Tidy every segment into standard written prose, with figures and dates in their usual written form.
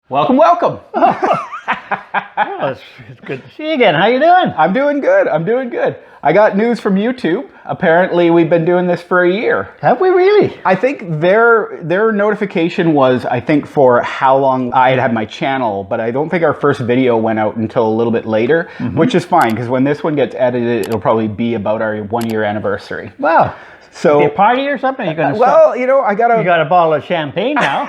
Welcome, welcome. Well, it's good to see you again. How you doing? I'm doing good. I got news from YouTube. Apparently, we've been doing this for a year. Have we really? I think their notification was, I think, for how long I had my channel, but I don't think our first video went out until a little bit later, which is fine, because when this one gets edited, it'll probably be about our 1 year anniversary. Wow. So, a party or something? You're gonna well, you know, you got a bottle of champagne now.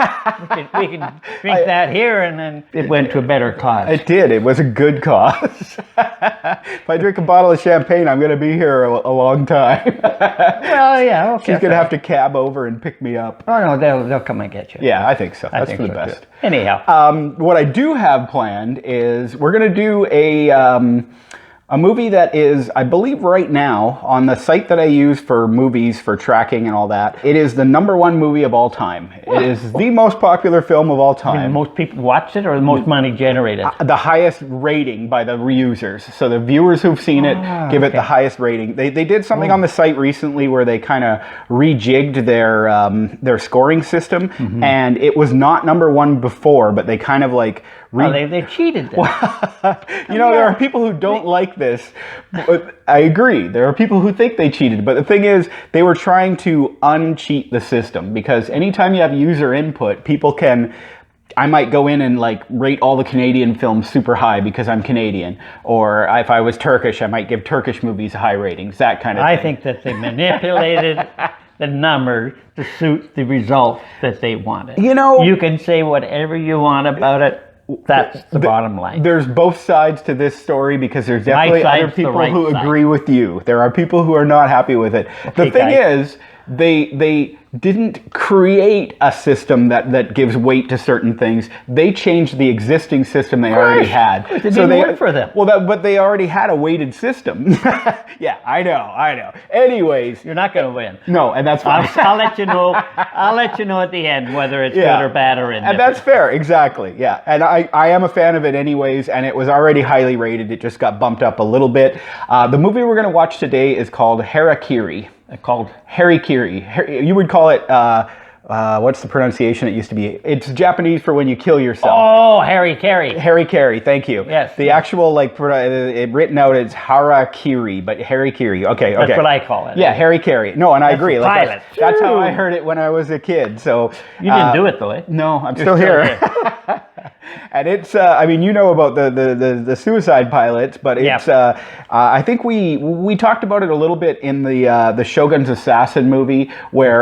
we can drink that here, and then it went to a better cause. It did. It was a good cause. If I drink a bottle of champagne, I'm going to be here a long time. Well, yeah, okay. She's going to have to cab over and pick me up. Oh, no, they'll come and get you. Yeah, I think so. That's for the best. Too. Anyhow. What I do have planned is we're going to do a movie that is, I believe right now, on the site that I use for movies, for tracking and all that, it is the #1 movie of all time. It is the most popular film of all time. The most people watched it, or the most money generated? The highest rating by the reusers. So the viewers who've seen it give it the highest rating. They did something on the site recently where they kind of rejigged their scoring system, and it was not #1 before, but they kind of like... they cheated then. You know, there are people who don't like this. But I agree. There are people who think they cheated. But the thing is, they were trying to uncheat the system, because anytime you have user input, people can... I might go in and like rate all the Canadian films super high because I'm Canadian. Or if I was Turkish, I might give Turkish movies high ratings, that kind of thing. I think that they manipulated the number to suit the result that they wanted. You know... You can say whatever you want about it. That's the bottom line. There's both sides to this story, because there's definitely other people who agree with you. There are people who are not happy with it. The thing is, they didn't create a system that gives weight to certain things. They changed the existing system they already had. It didn't work for them. Well, but they already had a weighted system. Yeah, I know. Anyways, you're not going to win. No, and that's fine. I'll let you know. I'll let you know at the end whether it's good or bad or indifferent. And that's fair, exactly. Yeah, and I am a fan of it anyways, and it was already highly rated. It just got bumped up a little bit. The movie we're going to watch today is called Harakiri. Called Harakiri. You would call it, what's the pronunciation it used to be? It's Japanese for when you kill yourself. Oh, Harakiri. Harakiri, thank you. Yes. The actual, like, written out is Harakiri, but Harakiri. Okay. That's what I call it. Yeah, Harakiri. No, and I agree. Pilot. That's how I heard it when I was a kid. So you didn't do it though, eh? No, I'm still here. And it's, I mean, you know about the suicide pilots, but it's, I think we talked about it a little bit in the Shogun's Assassin movie,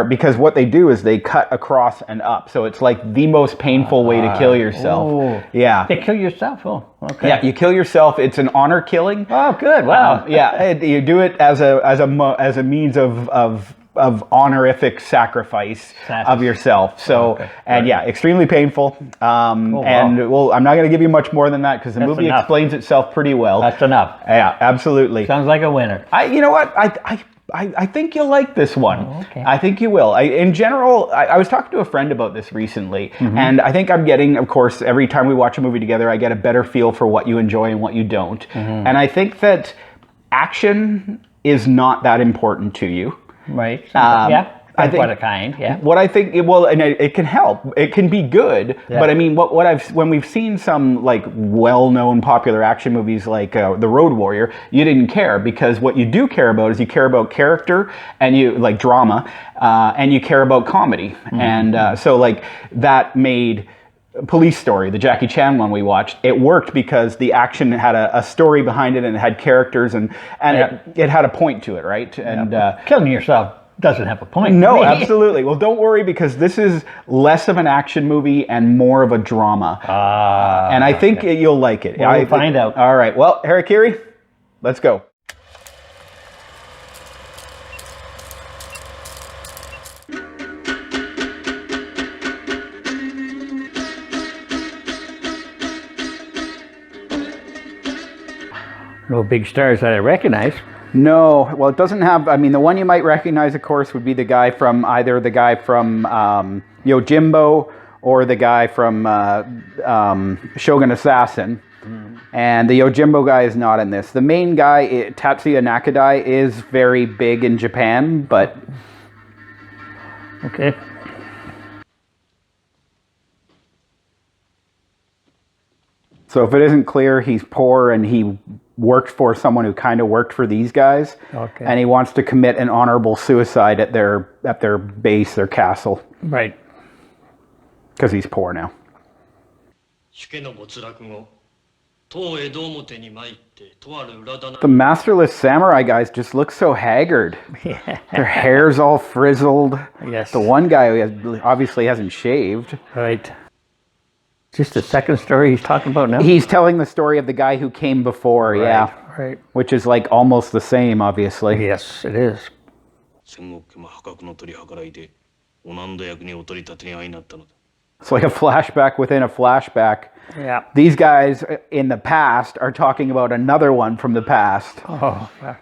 because what they do is they cut across and up. So it's like the most painful way to kill yourself. Oh. Yeah. They kill yourself? Oh, okay. Yeah, you kill yourself. It's an honor killing. Oh, good. Wow. You do it as a means of honorific sacrifice of yourself. So, extremely painful. And well, I'm not going to give you much more than that, because the movie explains itself pretty well. That's enough. Yeah, absolutely. Sounds like a winner. You know what? I think you'll like this one. Oh, okay. I think you will. In general, I was talking to a friend about this recently, and I think I'm getting, of course, every time we watch a movie together, I get a better feel for what you enjoy and what you don't. And I think that action is not that important to you. Right. I think, what a kind. Yeah. What I think, and it can help. It can be good, but I mean, when we've seen some like well-known popular action movies like The Road Warrior, you didn't care, because what you do care about is you care about character, and you like drama, and you care about comedy, and so like that made Police Story, the Jackie Chan one we watched, it worked because the action had a story behind it, and it had characters, and it had a point to it, right? And killing yourself doesn't have a point. No, absolutely. Well, don't worry, because this is less of an action movie and more of a drama. And I think you'll like it. Well, we'll find out. All right. Well, Harakiri, let's go. No big stars that I recognize. No, well, it doesn't have. I mean, the one you might recognize, of course, would be the guy from Yojimbo, or the guy from Shogun Assassin. And the Yojimbo guy is not in this. The main guy, Tatsuya Nakadai, is very big in Japan, but... Okay. So if it isn't clear, he's poor and he worked for someone who kind of worked for these guys. Okay. And he wants to commit an honorable suicide at their base, their castle. Right. Because he's poor now. The masterless samurai guys just look so haggard. Yeah. Their hair's all frizzled. Yes. The one guy obviously hasn't shaved. Right. Just the second story he's talking about now? He's telling the story of the guy who came before, Right, yeah. right. Which is like almost the same, obviously. Yes, it is. It's like a flashback within a flashback. Yeah. These guys in the past are talking about another one from the past. Oh, yeah.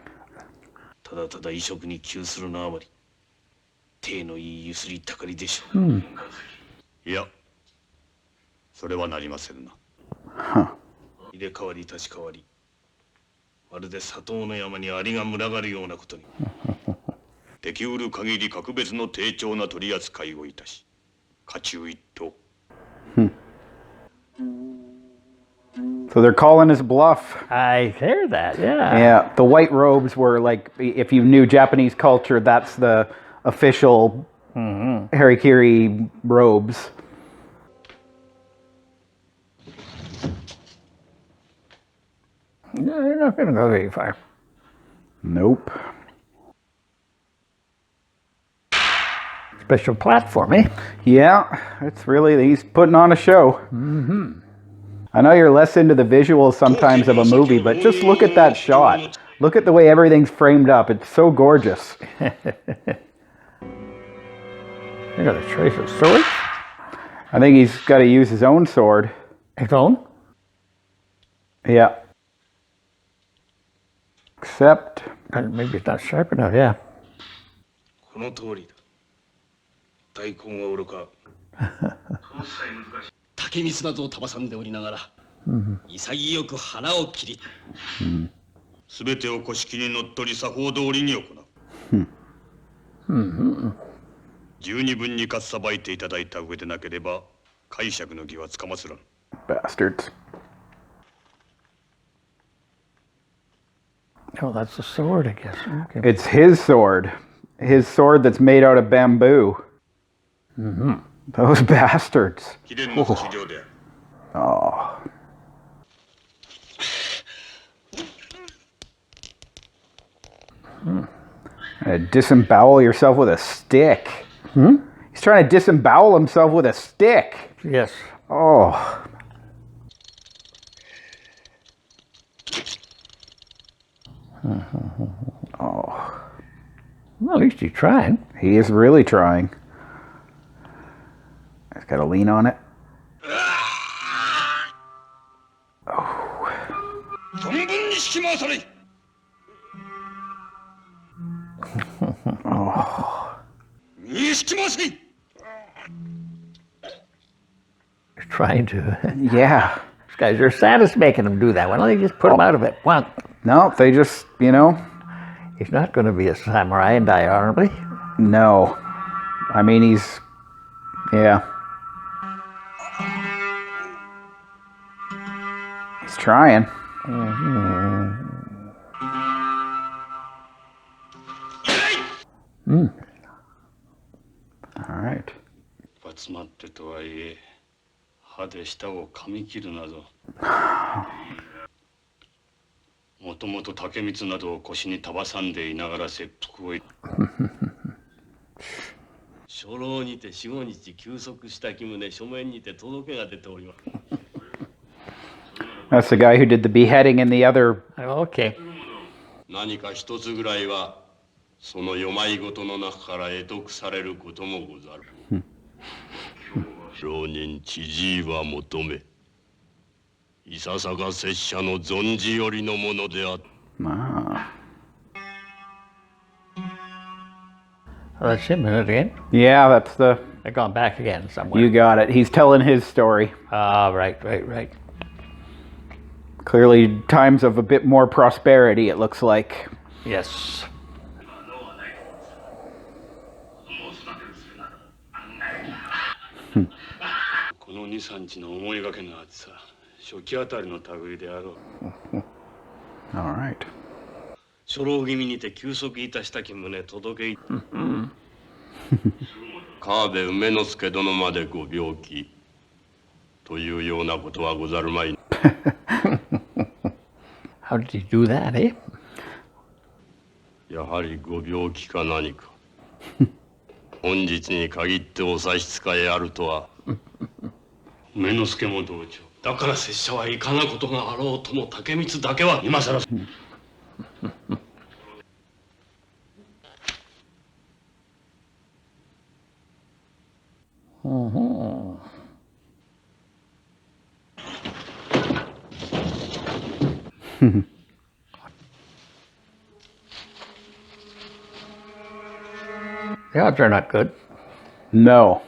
Huh. 入れ替わり立ち替わり、まるで砂糖の山にアリが群がるようなことにできうる限り格別の丁重な取り扱いをいたし、家中一等。So they're calling his bluff. I hear that, yeah. Yeah, the white robes were like, if you knew Japanese culture, that's the official Harakiri robes. No, you're not going to go very far. Nope. Special platform, eh? Yeah, it's really, he's putting on a show. I know you're less into the visuals sometimes of a movie, but just look at that shot. Look at the way everything's framed up. It's so gorgeous. You got a choice of swords? I think he's got to use his own sword. His own? Yeah. Except... Maybe it's not sharp enough, yeah. この通りだ。大根はおろか。竹光などを束さんでおりながら、潔く腹を切り、すべてを古式にのっとり作法通りに行う。十二分にかっさばいていただいた上でなければ、解釈の儀はつかまつらん。Bastards. Oh, that's a sword, I guess. Okay. It's his sword. His sword that's made out of bamboo. Those bastards. 秘伝の資料である。Oh. Disembowel yourself with a stick. He's trying to disembowel himself with a stick. Yes. Oh. Oh. Well, at least he's trying. He is really trying. He's got to lean on it. He's trying to. Yeah. These guys are sadist making him do that. Why don't they just put him out of it? Well, No, they just, you know. he's not going to be a samurai and die honorably. No. I mean, he's. Yeah. He's trying. All right. 集まってとはいえ、歯で舌を噛み切るなど。もともと竹光などを腰に束さんでいながら切腹を。初老にて4、5日休息したき旨書面にて届けが出ております。That's the guy who did the beheading in the other. Okay. 何か一つぐらいはその世まいごとの中から得得されることもござる。浪人知事は求め、いささか拙者の存じよりのものであった。Ah. Well, that's him in it again. Yeah, that's the. They're gone back again somewhere. You got it. He's telling his story. Ah, right. Clearly, times of a bit more prosperity, it looks like. Yes. 初期あたりの類であろう。All right. 初老気味にて休息いたしたき旨届けい。川辺梅之助殿までご病気というようなことはござるまい。How did he do that, eh? やはりご病気か何か。本日に限ってお差し支えあるとは。梅之助も同調。だから拙者はいかなことがあろうとも竹光だけは今さら。The odds are not good. No.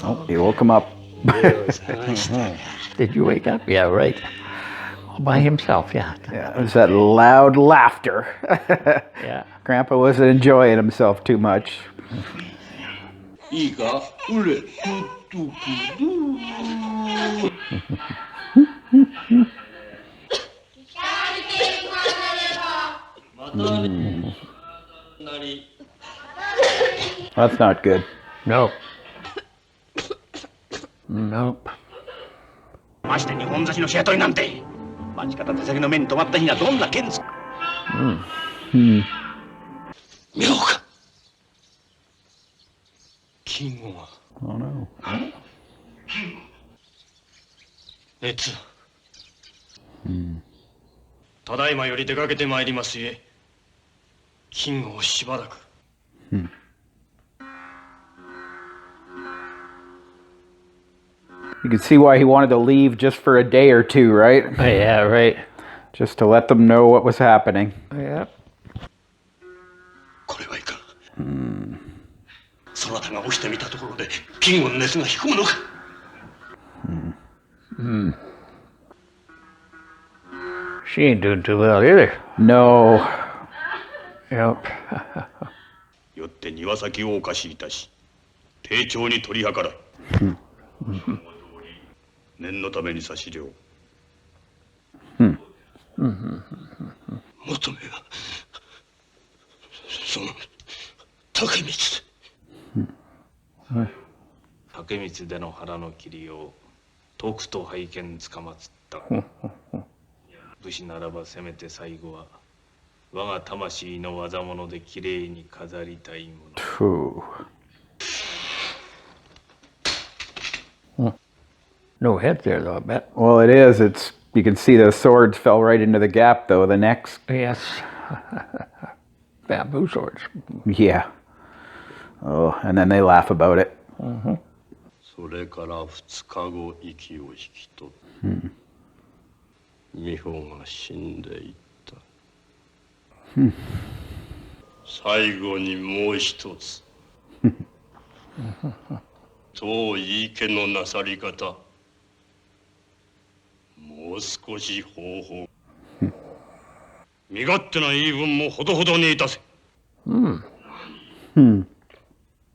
Oh, he woke him up. Did you wake up? Yeah, right. All by himself, yeah. Yeah, it was that loud laughter. Yeah. Grandpa wasn't enjoying himself too much. いいか、うれ、とくる。That's not good. Nope. Nope. まして日本差しのシアトリなんて。町方手先の目に留まった日にはどんな剣ですか。見ろうか。金吾が。Oh no. 熱。ただいまより出かけてまいりますゆえ。金吾をしばらく。You can see why he wanted to leave just for a day or two, right? Yeah, right. Just to let them know what was happening. Yeah. これはいかん。そなたが押してみたところで金吾の熱が引くものか。She ain't doing too well either. No. Yep. よって庭先をお貸しいたし、丁重に取り計らい。念のために差し量。求めはその竹光。竹光での腹の切りをとくと拝見つかまつった。武士ならばせめて最後は我が魂の技物できれいに飾りたいもの。No head there, though, I bet. Well, it is. It's you can see the swords fell right into the gap, though. The necks. Yes. Bamboo swords. Yeah. Oh, and then they laugh about it. それから2日後息を引き取った。美穂が死んでいった。最後にもう一つ。当井家のなさり方。もう少し方法。身勝手な言い分もほどほどにいたせ。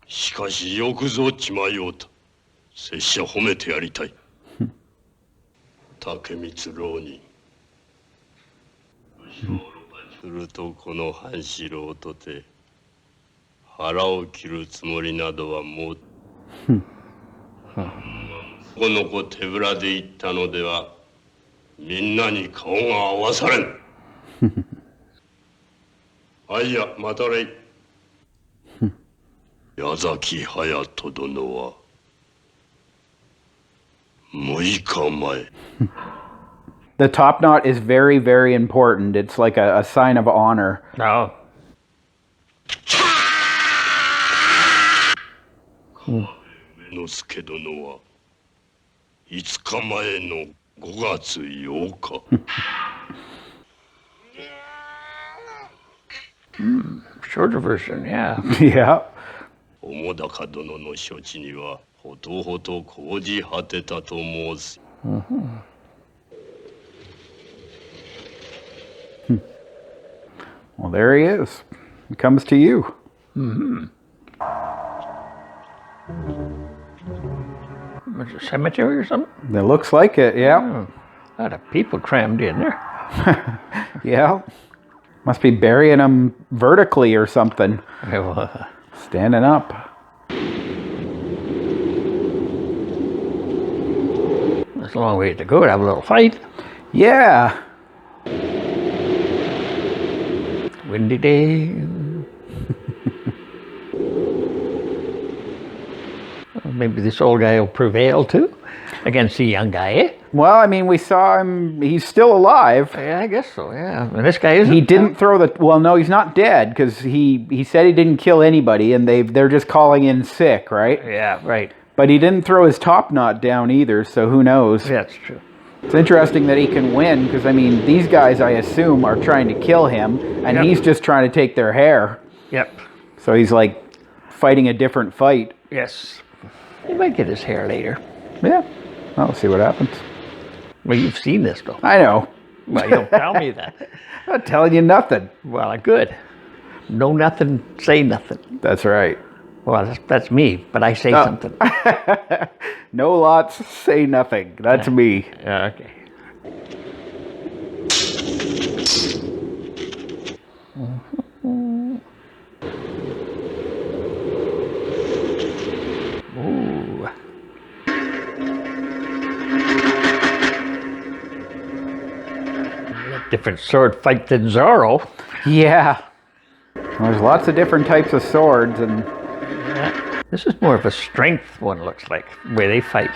しかしよくぞ血迷うた。拙者褒めてやりたい。竹光浪人。するとこの半四郎とて腹を切るつもりなどはもう。この子手ぶらで行ったのではみんなに顔が合わされん。あいやまたれい。矢崎隼人殿は6日前。The top knot is very, very important. It's like a sign of honor. No. 之助殿は5日前の5月8日。Shorter version, yeah. Yeah. 澤高殿の処置にはほとほと講じ果てたと申す。Well, there he is. He comes to you. Is it a cemetery or something? It looks like it, yeah. Oh, a lot of people crammed in there. Yeah. Must be burying him vertically or something. Well, Standing up. that's a long way to go to have a little fight. Yeah. Windy day. Well, maybe this old guy will prevail too against the young guy, eh? Well, I mean, we saw him. He's still alive. Yeah, I guess so, yeah. And this guy isn't. He didn't throw the... Well, no, he's not dead because he said he didn't kill anybody and they're just calling in sick, right? Yeah, right. But he didn't throw his top knot down either, so who knows? Yeah, that's true. It's interesting that he can win because, I mean, these guys, I assume, are trying to kill him and Yep. he's just trying to take their hair. Yep. So he's like fighting a different fight. Yes. He might get his hair later. Yeah. I'll see what happens. Well, you've seen this, though. I know. Well, you don't tell me that. I'm not telling you nothing. Well, good. Know nothing, say nothing. That's right. Well, that's me, but I say something. No lots, say nothing. That's me. Okay. Ooh. Different sword fight than Zorro. Yeah. There's lots of different types of swords and... Yeah. This is more of a strength one, looks like, where they fight.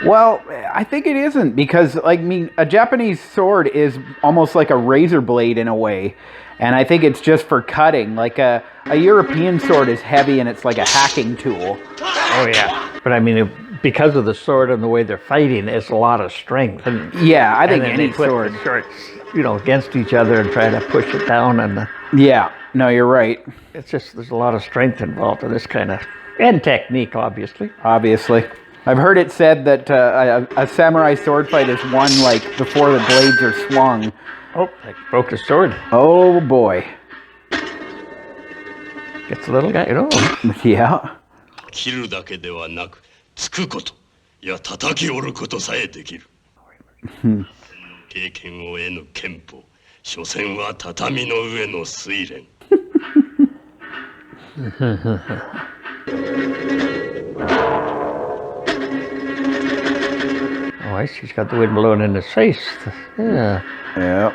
Well, I think it isn't because, like, I mean, a Japanese sword is almost like a razor blade in a way. And I think it's just for cutting. Like a European sword is heavy and it's like a hacking tool. Oh, yeah. But I mean, because of the sword and the way they're fighting, it's a lot of strength. And, Yeah, I think and then any they put sword. the shorts, against each other and try to push it down. And Yeah, no, you're right. it's just, there's a lot of strength involved in this kind of, and technique, obviously. Obviously. I've heard it said that a samurai sword fight is won, like, before the blades are swung. Oh, I broke the sword. Oh, boy. Gets the little guy, Yeah. 切るだけではなく、突くこと、いや叩き折ることさえできる。経験を得ぬ剣法、所詮は畳の上の睡蓮。Oh, I see. He's got the wind blowing in his face. Yeah. Yeah.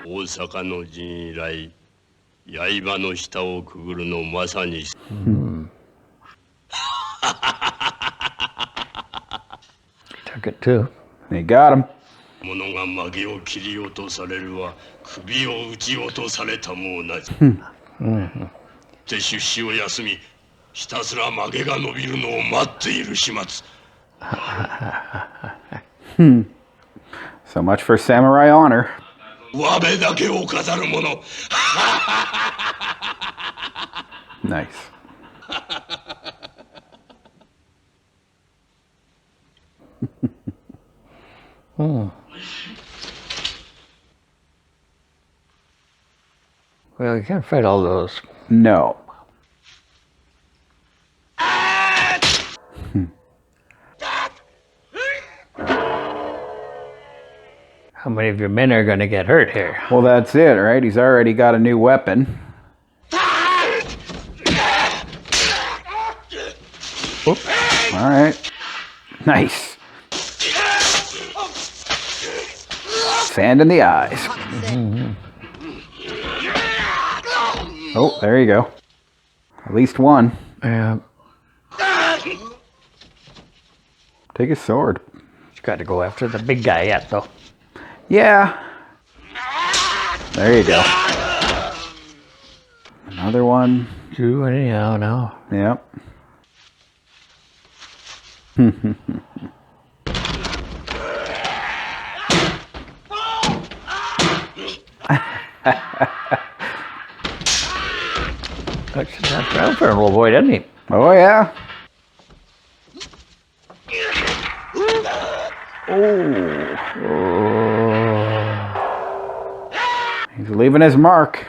大阪の陣以来、刃の下をくぐるのまさに。Took it too. They got him. 者が曲げを切り落とされるは首を打ち落とされたも同じ。で出資を休み、ひたすら曲げが伸びるのを待っている始末。So much for samurai honor. わべだけを飾る者。Nice. Well, you can't fight all those. No. How many of your men are going to get hurt here? Well, that's it, right? He's already got a new weapon. Oops. All right. Nice. Sand in the eyes. Oh, there you go. At least one. Yeah. Take his sword. He's got to go after the big guy yet, though. Yeah. There you go. Another one. Two anyhow now. Yep. That's around for a little boy, doesn't he? Oh, yeah. Oh. He's leaving his mark.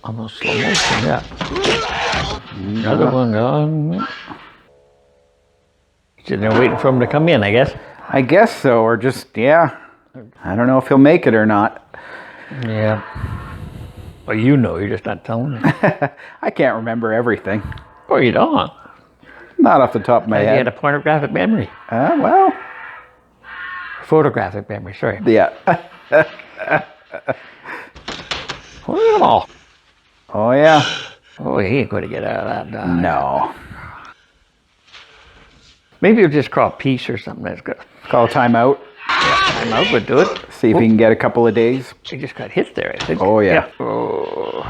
Almost slow motion, yeah. Another one gone. Sitting there waiting for him to come in, I guess. I guess so, or just, yeah. I don't know if he'll make it or not. Yeah. Well, you know, you're just not telling me. I can't remember everything. Oh, you don't? Not off the top of my You head. had a pornographic memory. Well, Photographic memory, sorry. yeah. Look at them all. Oh, yeah. Oh, he ain't going to get out of that dog. No. Maybe he'll just call peace or something. That's good. Call a timeout. I'm out, but do it. See if he can get a couple of days. He just got hit there, I think. Oh, yeah. Oh.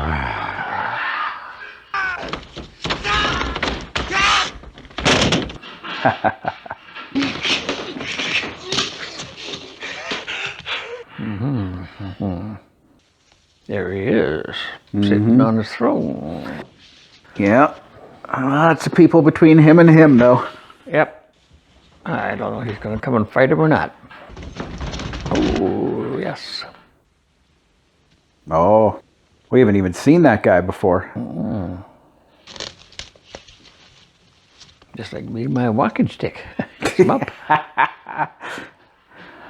There he is, sitting on his throne. Yeah. Lots of people between him and him, though. Yep. I don't know if he's going to come and fight him or not. Oh, yes. Oh, we haven't even seen that guy before. Just like me and my walking stick. Him up.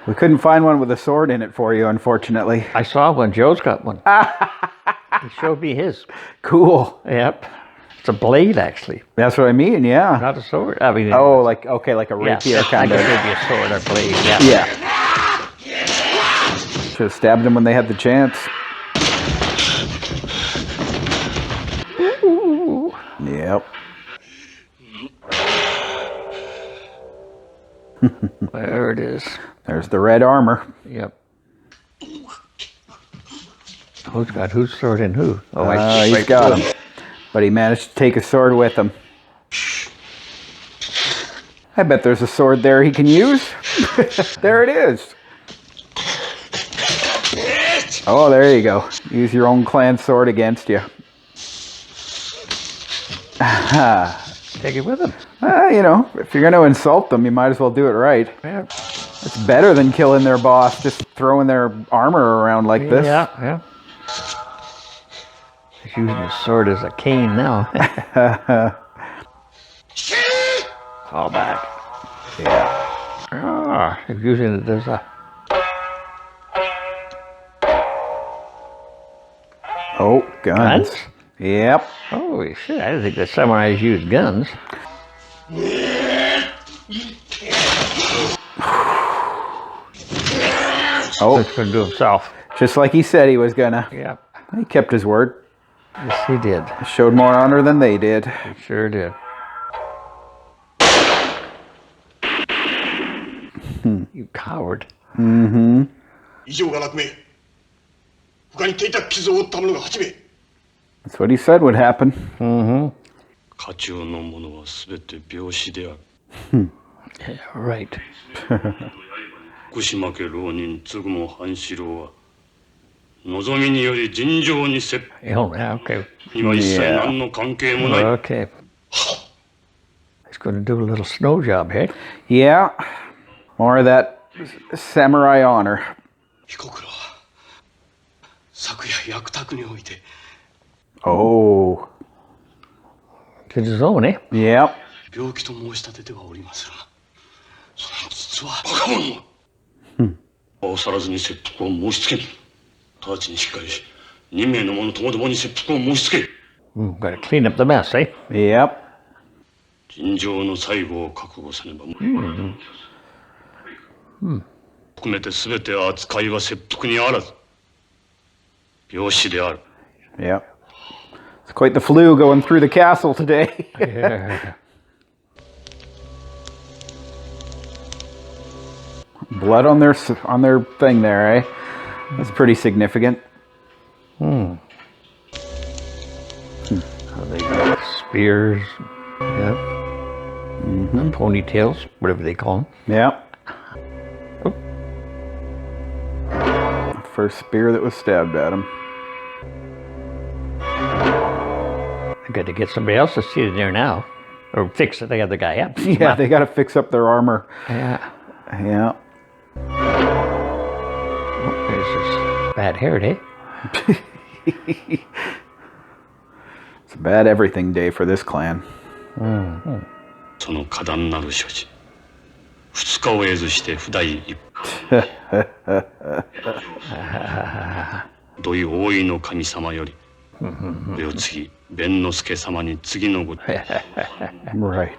We couldn't find one with a sword in it for you, unfortunately. I saw one. Joe's got one. He showed me his. Cool. Yep. It's a blade, actually. That's what I mean, yeah. Not a sword. I mean, Oh, like, okay, like a yeah, rapier kind of. I guess it'd be a sword or blade, yeah. Yeah. Should have stabbed him when they had the chance. Ooh. Yep. There it is. There's the red armor. Yep. Who's got whose sword and who? Oh, I see. He's Right got through him. But he managed to take a sword with him. I bet there's a sword there he can use. There it is. Oh, there you go. Use your own clan sword against you. Take it with him. You know, if you're going to insult them, you might as well do it right. Yeah. It's better than killing their boss, just throwing their armor around like this. Yeah, yeah. He's using his sword as a cane now. Fall back. Yeah. Ah, he's using it as a... Oh, guns. Guns? Yep. Holy shit, I didn't think the samurais used guns. Oh, He's going to do himself. just like he said he was gonna. Yeah. He kept his word. Yes, he did. Showed more honor than they did. He sure did. You coward. 以上が落命他に手いた傷を負った者が8名 That's what he said would happen. 家中の者は全て病死である Yeah, right. 福島家浪人継母半四郎は望みにより尋常に切 Oh, yeah, okay. には一切何の関係もない Okay. He's going to do a little snow job, hey? Yeah. More of that samurai honor. 彦九郎は昨夜役宅において Oh. To his own, eh? Yep. 病気と申し立ててはおりますがその実はバカ者はおさらずに切腹を申し付け直ちにしっかりし2名の者ともどもに切腹を申し付け Got to clean up the mess, eh? Yep. 尋常の最後を覚悟せねば含めて全て扱いは切腹にあらず病死である Yep. It's quite the flu going through the castle today. Yeah. Blood on their thing there, eh? That's pretty significant. Oh, they got spears, yeah. Ponytails, whatever they call them. Yep. Oh. First spear that was stabbed at him. I got to get somebody else to sit in there now, or fix the other guy up. Yeah, they got to fix up their armor. Yeah. Yeah. There's this bad hair day. It's a bad everything day for this clan. その過断なる処置2日を得ずして不第一土井大井の神様より上を次弁之助様に次のご Right.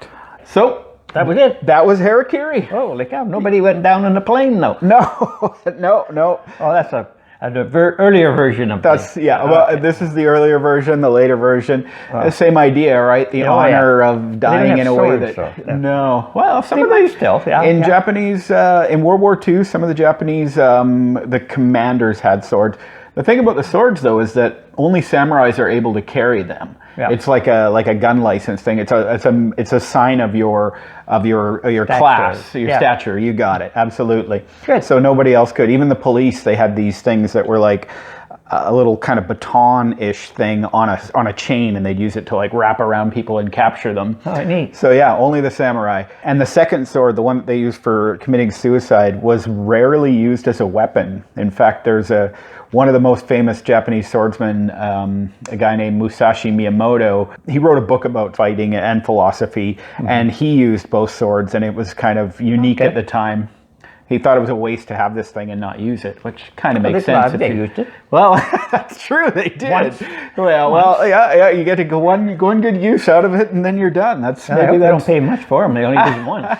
So That was it. that was Harakiri. Holy cow! Nobody went down in the plane though. No, no. Oh, that's an earlier version of That's the, yeah. Well, this is the earlier version, the later version. The same idea, right? The honor of dying have in a way swords, that though, yeah. no. Well, some They of might these still, yeah, in yeah. Japanese in World War II, some of the Japanese the commanders had swords. The thing about the swords, though, is that only samurais are able to carry them. Yeah. It's like a gun license thing. It's a sign of your class, your stature. You got it, absolutely. Good. So nobody else could. Even the police, they had these things that were like a little kind of baton-ish thing on a chain, and they'd use it to like wrap around people and capture them. Oh, neat. So yeah, only the samurai. And the second sword, the one that they used for committing suicide, was rarely used as a weapon. In fact, there's one of the most famous Japanese swordsmen, a guy named Musashi Miyamoto. He wrote a book about fighting and philosophy, and he used both swords, and it was kind of unique at the time. He thought it was a waste to have this thing and not use it, which kind of makes sense. They used it. Well, that's true. They did. Once. Well, yeah. You get to go one good use out of it, and then you're done. That's maybe They don't pay much for them. They only use them once.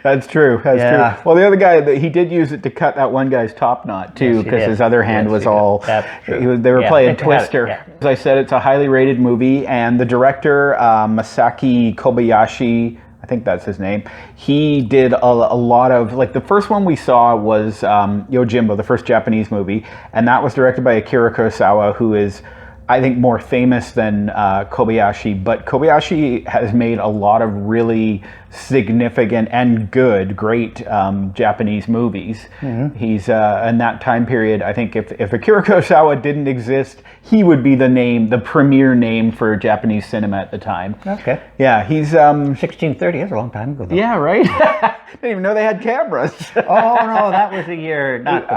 That's true. That's Yeah. true. Well, the other guy, he did use it to cut that one guy's top knot too, Yes, he because did. his other hand Yes, was he did. all. That's true. They were Yeah, playing I think they had it, Twister. yeah. As I said, it's a highly rated movie, and the director Masaki Kobayashi, I think that's his name. He did a lot of, like, the first one we saw was Yojimbo, the first Japanese movie, and that was directed by Akira Kurosawa, who is, I think, more famous than Kobayashi. But Kobayashi has made a lot of really significant and great Japanese movies. He's in that time period. I think if Akira Kurosawa didn't exist, he would be the premier name for Japanese cinema at the time. Okay. Yeah, he's 1630. That's a long time ago. Though. yeah, right. Didn't even know they had cameras. Oh no, that was the year. Not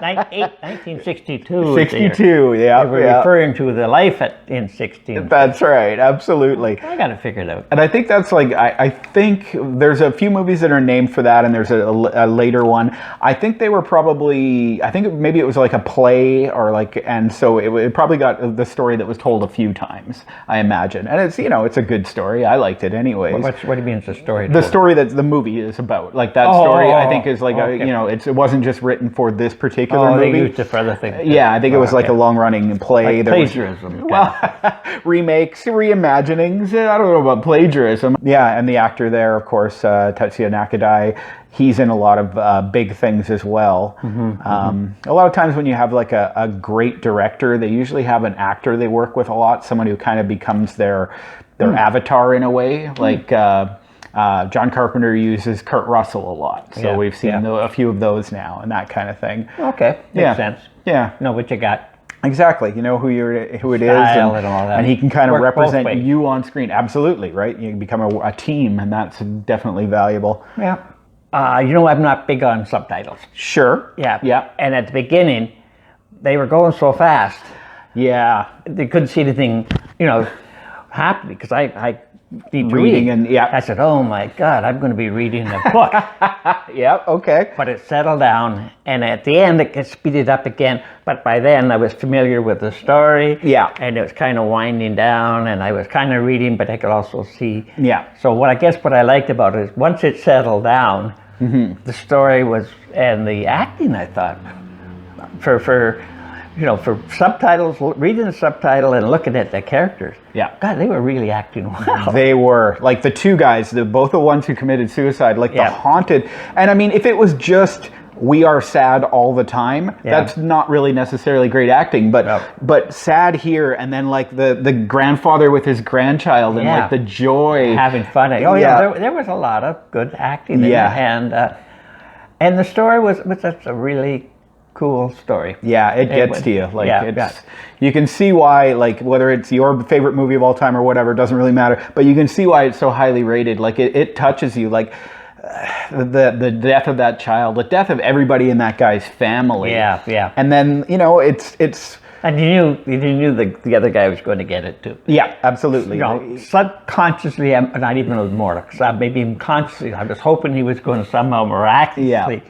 1962. 62. Yeah, They were yeah. referring to the life in 16. That's right. Absolutely. I got it figured out. And I think that's like, I think there's a few movies that are named for that, and there's a later one. I think they were probably, maybe it was like a play, or like, and so it probably got the story that was told a few times, I imagine. And it's, it's a good story. I liked it anyways. What do you mean it's a story? The story that the movie is about, like that story, I think is like okay. it wasn't just written for this particular they movie. used it for other things. Yeah, I think it was like a long-running play. Like that was- plagiarism. well, remakes, reimaginings. I don't know about plagiarism. Yeah, and the actor there, of course, Tetsuya Nakadai, he's in a lot of big things as well. A lot of times when you have like a great director, they usually have an actor they work with a lot, someone who kind of becomes their avatar in a way. Like John Carpenter uses Kurt Russell a lot, so we've seen a few of those now and that kind of thing. Okay, makes sense. Yeah. Know what you got. Exactly, you know who it is, Style and all that. and he can kind of Work both represent ways. you on screen. Absolutely, right? You become a team, and that's definitely valuable. Yeah. I'm not big on subtitles. Sure. Yeah. Yeah. And at the beginning, they were going so fast, Yeah. they couldn't see anything, happening, because I need to Reading read. and yeah. I said, oh my God, I'm going to be reading a book. Yeah. Okay. But it settled down, and at the end it gets speeded up again. But by then I was familiar with the story. Yeah. And it was kind of winding down, and I was kind of reading, but I could also see. Yeah. So what I liked about it is once it settled down, the story was, and the acting, I thought, for subtitles, reading the subtitle and looking at the characters. Yeah. God, they were really acting well. They were like the two guys, both the ones who committed suicide, like the haunted. And I mean, if it was just we are sad all the time, that's not really necessarily great acting. But sad here, and then like the grandfather with his grandchild, and like the joy, having fun. There was a lot of good acting. And the story was such a really cool story. Yeah, it gets to you. Like you can see why, like whether it's your favorite movie of all time or whatever, it doesn't really matter. But you can see why it's so highly rated. Like it touches you. Like the death of that child, the death of everybody in that guy's family. Yeah. And then, it's And you knew the other guy was going to get it too. yeah, absolutely. Subconsciously, not even more, maybe even consciously, I was hoping he was going to somehow miraculously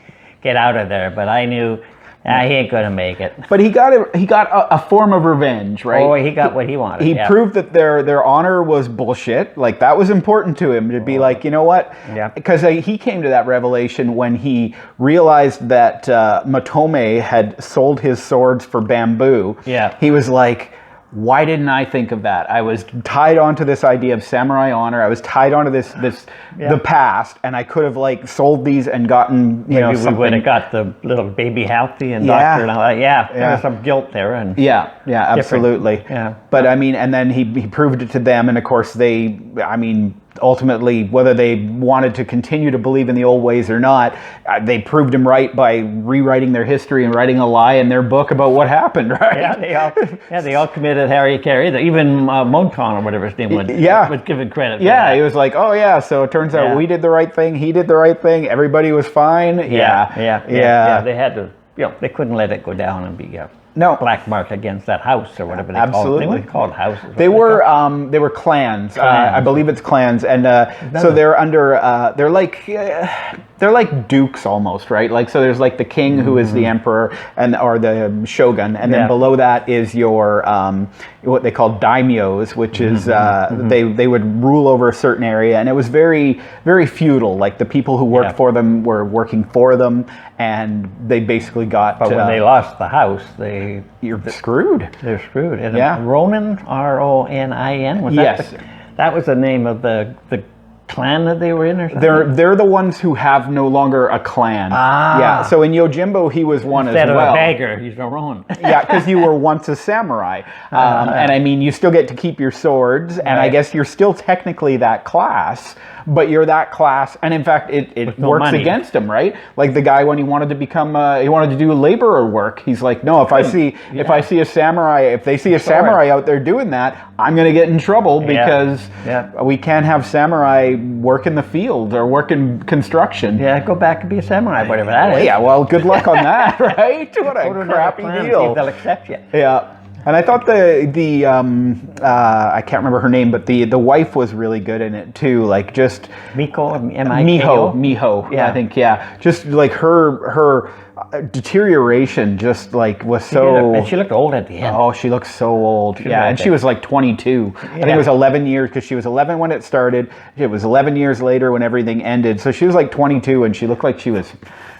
get out of there, but I knew he ain't going to make it. But he got a form of revenge, right? Oh, he got what he wanted. He proved that their honor was bullshit. Like, that was important to him, to be like, you know what? Yeah. Because he came to that revelation when he realized that Matome had sold his swords for bamboo. Yeah. He was like, why didn't I think of that? I was tied onto this idea of samurai honor. I was tied onto the past, and I could have like sold these and gotten Maybe something. we would have got the little baby healthy and doctor and all that. Yeah, there was some guilt there. And yeah, absolutely. Yeah. But I mean, and then he proved it to them, and of course ultimately, whether they wanted to continue to believe in the old ways or not, they proved him right by rewriting their history and writing a lie in their book about what happened, right? They all committed Harakiri. Even Monton or whatever his name was given credit for that. He was like, oh yeah, so it turns out we did the right thing, he did the right thing, everybody was fine. Yeah. They had to, they couldn't let it go down and be black mark against that house or whatever they called it. They weren't called houses. They were clans. I believe it's clans, and so they're under. They're like dukes almost, right? Like, so there's like the king who is the emperor or the shogun, and then below that is your what they call daimyos, which is they would rule over a certain area, and it was very, very feudal. Like, the people who worked for them were working for them, and they basically got. But when they lost the house, you're screwed. They're screwed. And Ronin, Ronin, was that? That was the name of the clan that they were in, or something? They're the ones who have no longer a clan. Yeah. So in Yojimbo, he was one Instead as well. Instead of a beggar, he's a Ronin. Yeah, because you were once a samurai, and I mean, you still get to keep your swords, and I guess you're still technically that class. But you're that class, and in fact, it works against him, right? Like the guy when he wanted to become, he wanted to do laborer work. He's like, no, if I see a samurai, if they see a samurai out there doing that, I'm gonna get in trouble because we can't have samurai work in the field or work in construction. Yeah, go back and be a samurai, whatever that is. Yeah, well, good luck on that, right? What a crappy deal. They'll accept you. Yeah. And I thought the I can't remember her name, but the wife was really good in it too. Like, just Miko, M-I-K-O? Miho. Yeah. I think just like her deterioration just like was so. And she looked old at the end. Oh, she looked so old. And she was like 22. I think it was 11 years, because she was 11 when it started. It was 11 years later when everything ended. So she was like 22, and she looked like she was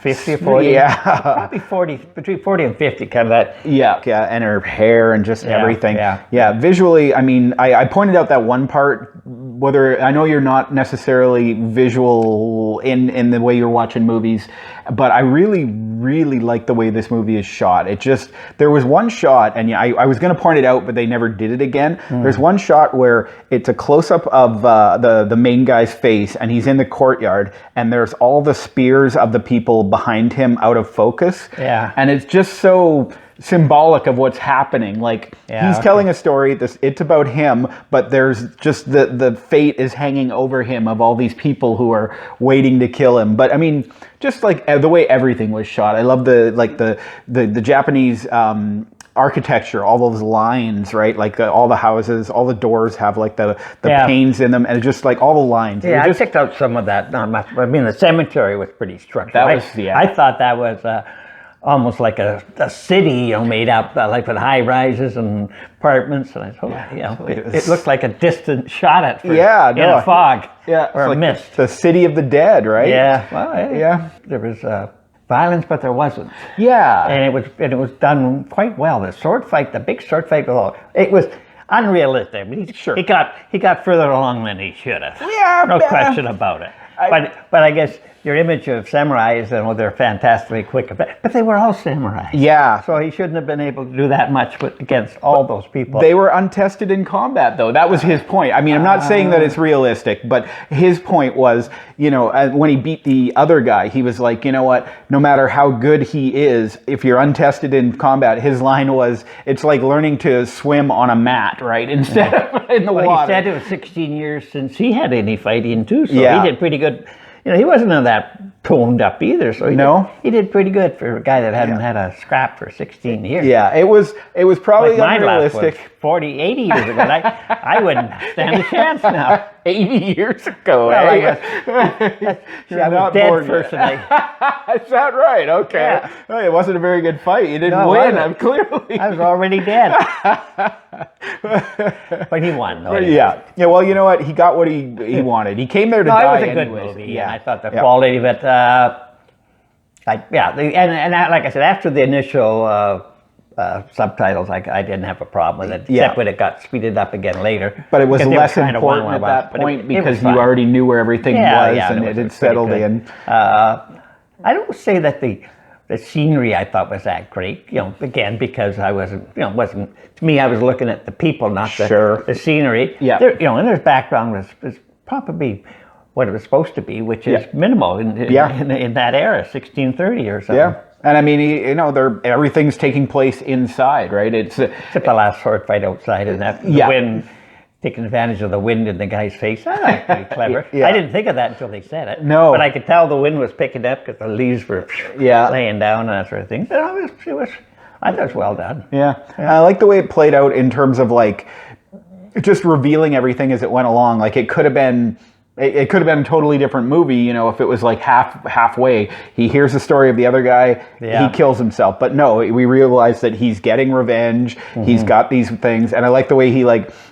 50 or 40? Yeah. Probably 40, between 40 and 50, kind of that. Yeah, and her hair and just everything. Yeah, visually, I mean, I pointed out that one part, whether, I know you're not necessarily visual in the way you're watching movies, but I really, really like the way this movie is shot. It just, there was one shot, and I was going to point it out, but they never did it again. There's one shot where it's a close-up of the main guy's face, and he's in the courtyard, and there's all the spears of the people behind him out of focus. Yeah. And it's just so symbolic of what's happening. Like, he's telling a story, it's about him, but there's just the fate is hanging over him of all these people who are waiting to kill him. But I mean, just like the way everything was shot. I love the Japanese architecture, all those lines, right? Like all the houses, all the doors have like the panes in them, and just like all the lines. Yeah, I picked out some of that. I mean, the cemetery was pretty structured. I thought that was almost like a city, made up like with high rises and apartments. And I thought, it looked like a distant shot at first. In a fog. Or a mist. The city of the dead, right? Yeah. Well, there was violence, but there wasn't. Yeah. And it was done quite well. The big sword fight, it was unrealistic. I mean, he got further along than he should have. Yeah. No question about it. But I guess your image of samurais, they're fantastically quick, but they were all samurais. Yeah. So he shouldn't have been able to do that much against all those people. They were untested in combat, though. That was his point. I mean, I'm not saying that it's realistic, but his point was, when he beat the other guy, he was like, you know what? No matter how good he is, if you're untested in combat, his line was, it's like learning to swim on a mat, right? Instead of in the water. He said it was 16 years since he had any fighting, too, so he did pretty good. he wasn't that toned up either. So he did pretty good for a guy that hadn't had a scrap for 16 years. Yeah, it was probably like unrealistic. My last was 40, 80 years ago. I wouldn't stand a chance now. 80 years ago, well, I was dead first. Is that right? Okay. Yeah. Well, it wasn't a very good fight. You didn't win, clearly. I was already dead. But he won, though. Yeah. Well, you know what? He got what he wanted. He came there to die. It was a good movie. Yeah. I thought the quality of it. Like I said, after the initial subtitles, I didn't have a problem with it, except when it got speeded up again later. But it was less important at that point because you already knew where everything was and it had settled in. I don't say that the scenery I thought was that great, again, because I wasn't, to me, I was looking at the people, not the scenery. Yeah. And their background was probably what it was supposed to be, which is minimal in that era, 1630 or something. Yeah. And I mean, everything's taking place inside, right? Except the last sword fight outside and that the wind, taking advantage of the wind in the guy's face. That's pretty clever. I didn't think of that until they said it. No. But I could tell the wind was picking up because the leaves were laying down and that sort of thing. But I thought it was well done. Yeah. I like the way it played out in terms of just revealing everything as it went along. Like it could have been a totally different movie, if it was like halfway. He hears the story of the other guy, he kills himself. But no, we realize that he's getting revenge. Mm-hmm. He's got these things, and I like the way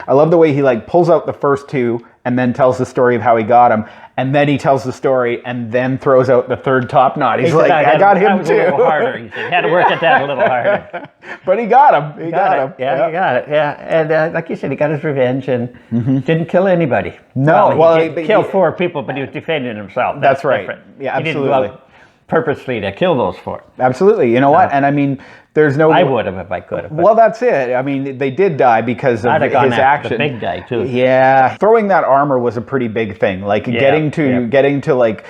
I love the way he pulls out the first two and then tells the story of how he got him, and then he tells the story and then throws out the third top knot. He's like, I got him too. A little harder. He said, had to work at that a little harder. But he got him. He got him. Yeah, he got it. Yeah, and like you said, he got his revenge and didn't kill anybody. No, he killed 4 people, but he was defending himself. That's right. Different. Yeah, absolutely. He didn't go out purposely to kill those 4. Absolutely. You know what? And I mean, there's no... I would have if I could have. Well, that's it. I mean, they did die because of his action. The big guy too. Yeah, throwing that armor was a pretty big thing. Getting to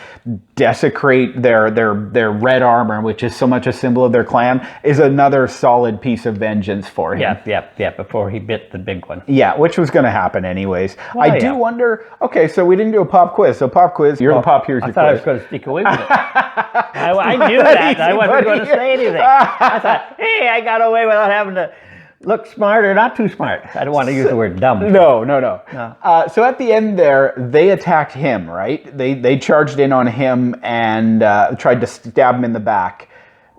desecrate their red armor, which is so much a symbol of their clan, is another solid piece of vengeance for him. Yeah. Before he bit the big one. Yeah, which was going to happen anyways. I do wonder. Okay, so we didn't do a pop quiz. So pop quiz. You're the pop. Here's your quiz. I thought I was going to sneak away with it. I knew that. I wasn't going to say anything. I thought, hey, I got away without having to look smart or not too smart. I don't want to use the word dumb. No. So at the end there, they attacked him, right? They charged in on him and tried to stab him in the back.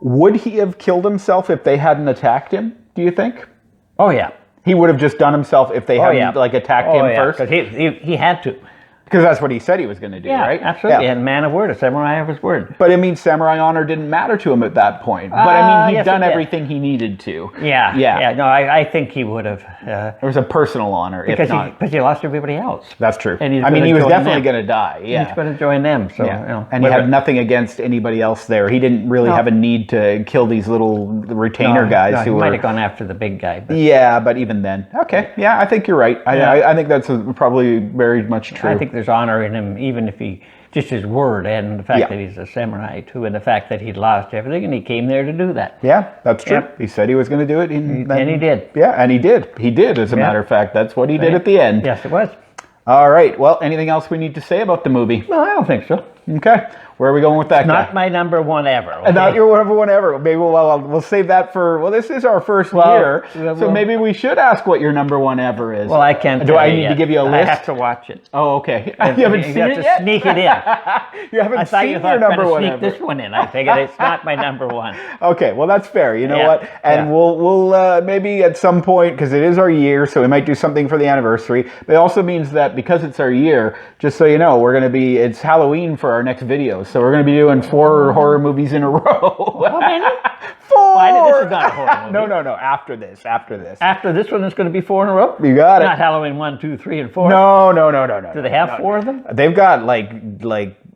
Would he have killed himself if they hadn't attacked him, do you think? Oh, yeah. He would have just done himself if they hadn't attacked him first? Because he had to. Because that's what he said he was going to do, right? Absolutely. Yeah. And man of word, a samurai of his word. But I mean, samurai honor didn't matter to him at that point. But I mean, he'd done everything he needed to. Yeah. No, I think he would have. There was a personal honor, if not. Because he lost everybody else. That's true. And he was definitely going to die. Yeah. He's going to join them. So, and he had nothing against anybody else there. He didn't really have a need to kill these little retainer guys who might have gone after the big guy. But. Yeah, but even then. Okay. Yeah, I think you're right. I think that's probably very much true. I think there's honor in him, even if he just his word and the fact that he's a samurai too, and the fact that he'd lost everything and he came there to do that. Yeah, that's true. Yep. He said he was going to do it, and he did. Yeah, and he did. He did, as a matter of fact. That's what he did at the end. Yes, it was. All right. Well, anything else we need to say about the movie? No, I don't think so. Okay. Where are we going with that guy? Not my number one ever. Okay? Not your number one ever. Maybe we'll save that for... Well, this is our first year, so maybe we should ask what your number one ever is. Well, I can't. Do I need to give you a list? I have to watch it. Oh, okay. You haven't seen it yet? Sneak it in. You haven't seen your number one ever. Sneak this one in. I figured it's not my number one. Okay, well that's fair. You know what? And we'll maybe at some point, because it is our year, so we might do something for the anniversary. But it also means that because it's our year, just so you know, it's Halloween for our next video, so we're going to be doing 4 horror movies in a row. How many? 4! This is not a horror movie. No. After this. After this one, it's going to be 4 in a row? You got it. Not Halloween 1, 2, 3, and 4? No. Do they have 4 of them? They've got like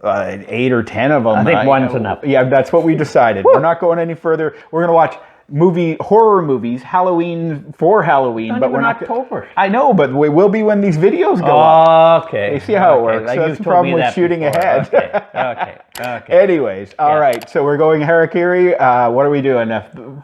8 or 10 of them. I think one's enough. Yeah, that's what we decided. We're not going any further. We're going to watch horror movies, Halloween for Halloween, but we're not October. I know, but we will be when these videos go up. Okay. You see how it works. Like that's the problem with shooting ahead. Okay. Anyways, all right. So we're going Harakiri. What are we doing?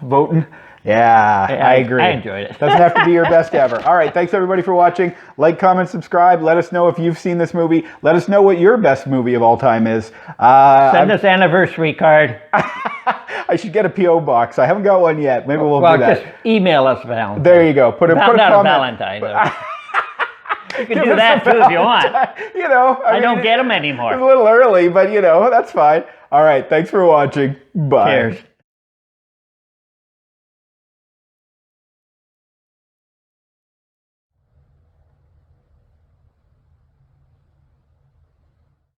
Voting? Yeah, I agree. I enjoyed it. Doesn't have to be your best ever. All right, thanks everybody for watching. Like, comment, subscribe. Let us know if you've seen this movie. Let us know what your best movie of all time is. Send us anniversary card. I should get a P.O. box. I haven't got one yet. Maybe we'll do that. Just email us Valentine. There you go. Put a Not comment. a Valentine, though. You can do that, too, if you want. You know. I don't get them anymore. It's a little early, but, you know, that's fine. All right, thanks for watching. Bye. Cheers.